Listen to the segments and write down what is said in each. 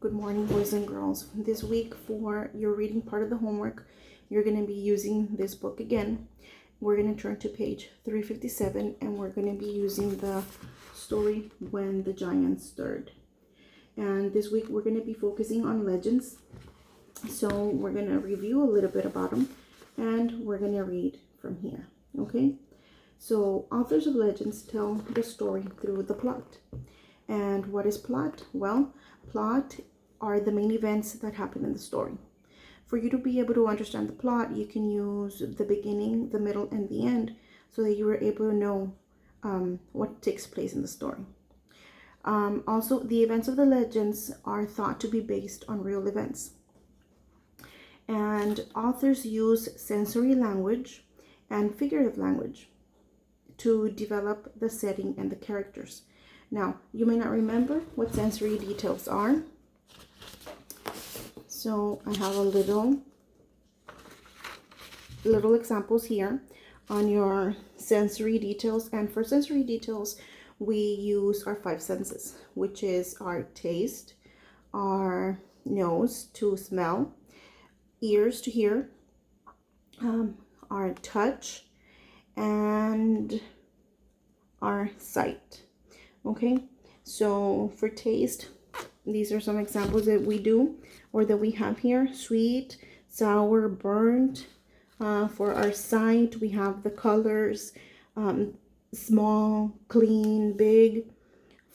Good morning, boys and girls. This week, for your reading part of the homework, you're going to be using this book again. We're going to turn to page 357, and we're going to be using the story When the Giants Stirred. And this week, we're going to be focusing on legends. So we're going to review a little bit about them, and we're going to read from here. Okay? So authors of legends tell the story through the plot. And what is plot? Well, plot are the main events that happen in the story. For you to be able to understand the plot, you can use the beginning, the middle, and the end so that you are able to know what takes place in the story. Also, the events of the legends are thought to be based on real events. And authors use sensory language and figurative language to develop the setting and the characters. Now, you may not remember what sensory details are. So I have a little examples here on your sensory details. And for sensory details, we use our five senses, which is our taste, our nose to smell, ears to hear, our touch, and our sight. Okay, so for taste, these are some examples that we do or that we have here: sweet, sour, burnt. For our sight, we have the colors, small, clean, big.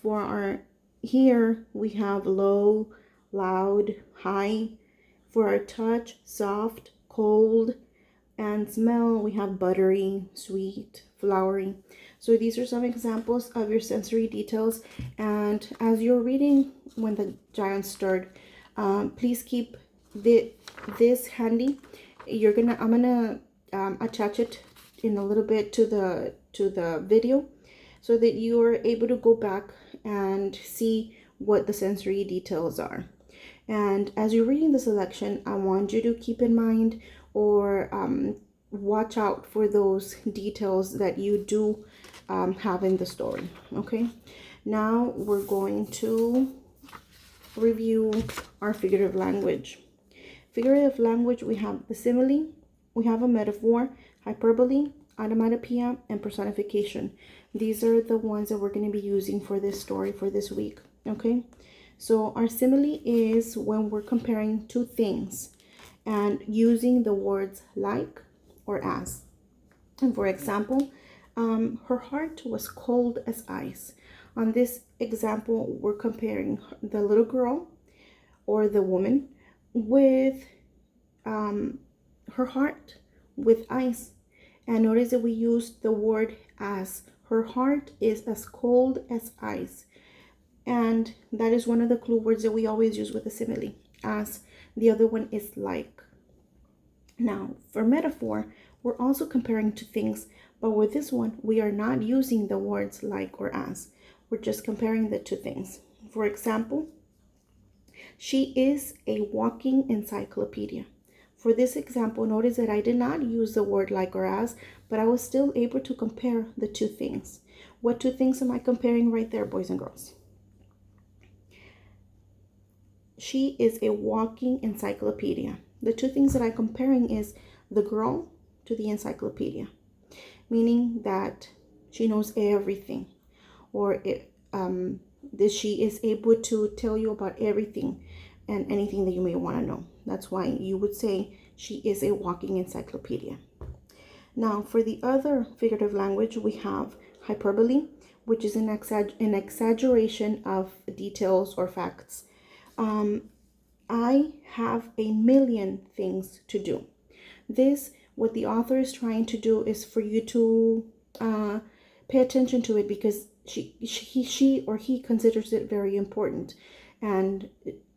For our hear, we have low, loud, high. For our touch, soft, cold. And smell, we have buttery, sweet, flowery. So these are some examples of your sensory details. And as you're reading When the Giants Stirred, please keep this handy. I'm gonna attach it in a little bit to the video so that you are able to go back and see what the sensory details are. And as you're reading the selection, I want you to keep in mind or watch out for those details that you do have in the story. Okay, now we're going to review our figurative language. Figurative language, we have the simile, we have a metaphor, hyperbole, onomatopoeia, and personification. These are the ones that we're going to be using for this story for this week. Okay, so our simile is when we're comparing two things and using the words like or as. And for example, her heart was cold as ice. On this example, we're comparing the little girl or the woman with her heart with ice. And notice that we use the word as. Her heart is as cold as ice. And that is one of the clue words that we always use with a simile, as. The other one is like. Now, for metaphor, we're also comparing two things, but with this one, we are not using the words like or as. We're just comparing the two things. For example, she is a walking encyclopedia. For this example, notice that I did not use the word like or as, but I was still able to compare the two things. What two things am I comparing right there, boys and girls? She is a walking encyclopedia. The two things that I'm comparing is the girl to the encyclopedia, meaning that she knows everything, or that she is able to tell you about everything and anything that you may want to know. That's why you would say she is a walking encyclopedia. Now, for the other figurative language, we have hyperbole, which is an exaggeration of details or facts. I have a million things to do. What the author is trying to do is for you to pay attention to it, because she or he considers it very important, and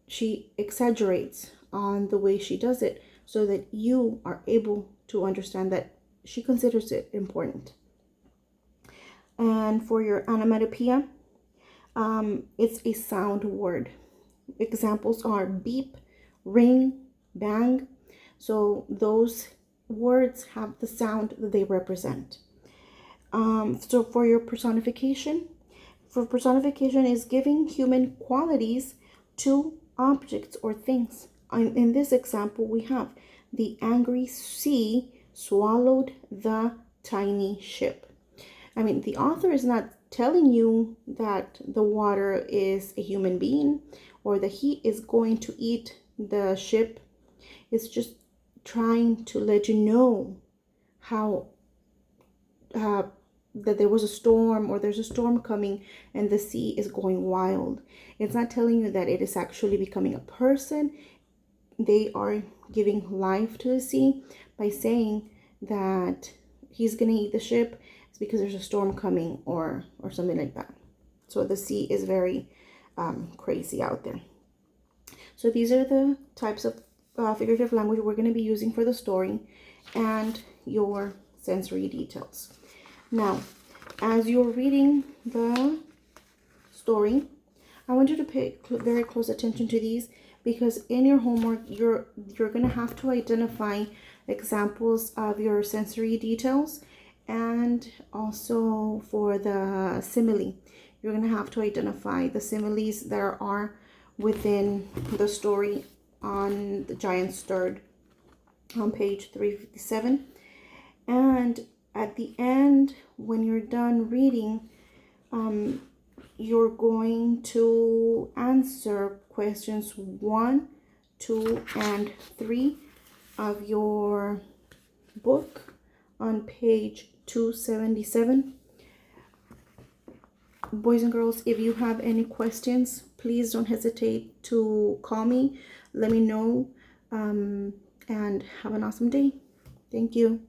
she exaggerates on the way she does it so that you are able to understand that she considers it important. And for your onomatopoeia, it's a sound word. Examples are beep, ring, bang. So those words have the sound that they represent. So for your personification is giving human qualities to objects or things. In this example, we have the angry sea swallowed the tiny ship. I mean, the author is not telling you that the water is a human being or that he is going to eat the ship. It's just trying to let you know how that there was a storm or there's a storm coming and the sea is going wild. It's not telling you that it is actually becoming a person. They are giving life to the sea by saying that he's gonna eat the ship. It's because there's a storm coming or something like that. So the sea is very crazy out there. So these are the types of figurative language we're going to be using for the story and your sensory details. Now, as you're reading the story, I want you to pay very close attention to these, because in your homework, you're going to have to identify examples of your sensory details, and also for the simile, you're going to have to identify the similes that are within the story on the giant stirred on page 357. And at the end, when you're done reading, you're going to answer questions 1, 2, and 3 of your book on page 277. Boys and girls, if you have any questions, please don't hesitate to call me. Let me know, and have an awesome day. Thank you.